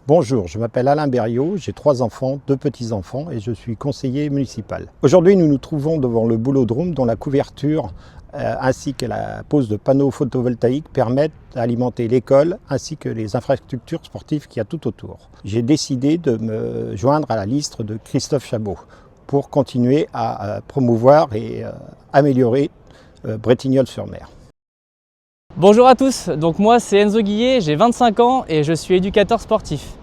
Bonjour, je m'appelle Alain Berriot, j'ai 3 enfants, 2 petits-enfants et je suis conseiller municipal. Aujourd'hui, nous nous trouvons devant le boulodrome dont la couverture ainsi que la pose de panneaux photovoltaïques permettent d'alimenter l'école ainsi que les infrastructures sportives qu'il y a tout autour. J'ai décidé de me joindre à la liste de Christophe Chabot pour continuer à promouvoir et améliorer Bretignolles-sur-Mer. Bonjour à tous, donc moi c'est Enzo Guillet, j'ai 25 ans et je suis éducateur sportif.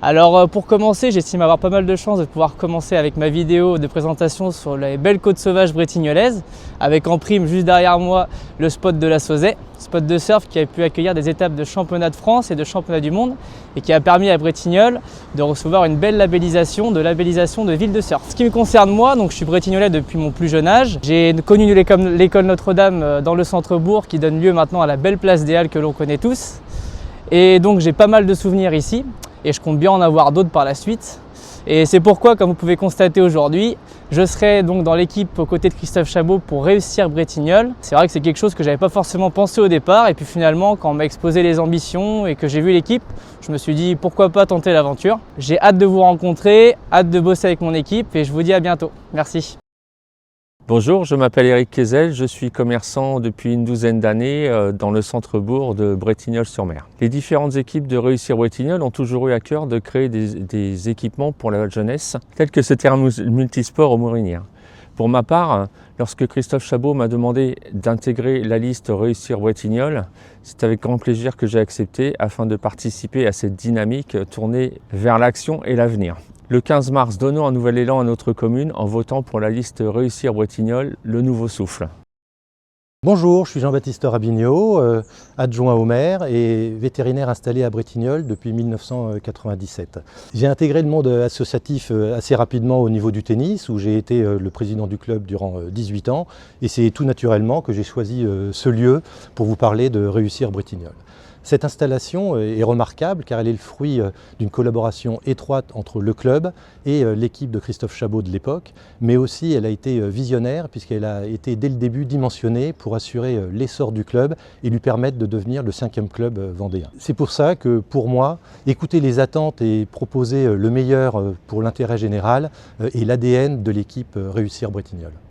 Alors pour commencer, j'estime avoir pas mal de chance de pouvoir commencer avec ma vidéo de présentation sur les belles côtes sauvages bretignolaises, avec en prime juste derrière moi le spot de la Sauzet, spot de surf qui a pu accueillir des étapes de championnat de France et de championnat du monde et qui a permis à Bretignolles de recevoir une belle labellisation de ville de surf. Ce qui me concerne moi, donc je suis bretignolais depuis mon plus jeune âge. J'ai connu l'école Notre-Dame dans le centre-bourg qui donne lieu maintenant à la belle place des Halles que l'on connaît tous. Et donc j'ai pas mal de souvenirs ici. Et je compte bien en avoir d'autres par la suite. Et c'est pourquoi, comme vous pouvez constater aujourd'hui, je serai donc dans l'équipe aux côtés de Christophe Chabot pour réussir Bretignolles. C'est vrai que c'est quelque chose que j'avais pas forcément pensé au départ, et puis finalement, quand on m'a exposé les ambitions et que j'ai vu l'équipe, je me suis dit pourquoi pas tenter l'aventure. J'ai hâte de vous rencontrer, hâte de bosser avec mon équipe, et je vous dis à bientôt. Merci. Bonjour, je m'appelle Eric Kezel, je suis commerçant depuis une douzaine d'années dans le centre-bourg de Bretignolles-sur-Mer. Les différentes équipes de Réussir Bretignolles ont toujours eu à cœur de créer des équipements pour la jeunesse, tels que ce terrain multisport au Mourinière. Pour ma part, lorsque Christophe Chabot m'a demandé d'intégrer la liste Réussir Bretignolles, c'est avec grand plaisir que j'ai accepté afin de participer à cette dynamique tournée vers l'action et l'avenir. Le 15 mars, donnons un nouvel élan à notre commune en votant pour la liste Réussir Bretignolles, le nouveau souffle. Bonjour, je suis Jean-Baptiste Rabignot, adjoint au maire et vétérinaire installé à Bretignolles depuis 1997. J'ai intégré le monde associatif assez rapidement au niveau du tennis, où j'ai été le président du club durant 18 ans, et c'est tout naturellement que j'ai choisi ce lieu pour vous parler de Réussir Bretignolles. Cette installation est remarquable car elle est le fruit d'une collaboration étroite entre le club et l'équipe de Christophe Chabot de l'époque, mais aussi elle a été visionnaire puisqu'elle a été dès le début dimensionnée pour assurer l'essor du club et lui permettre de devenir le 5e club vendéen. C'est pour ça que pour moi, écouter les attentes et proposer le meilleur pour l'intérêt général est l'ADN de l'équipe Réussir Bretignolles.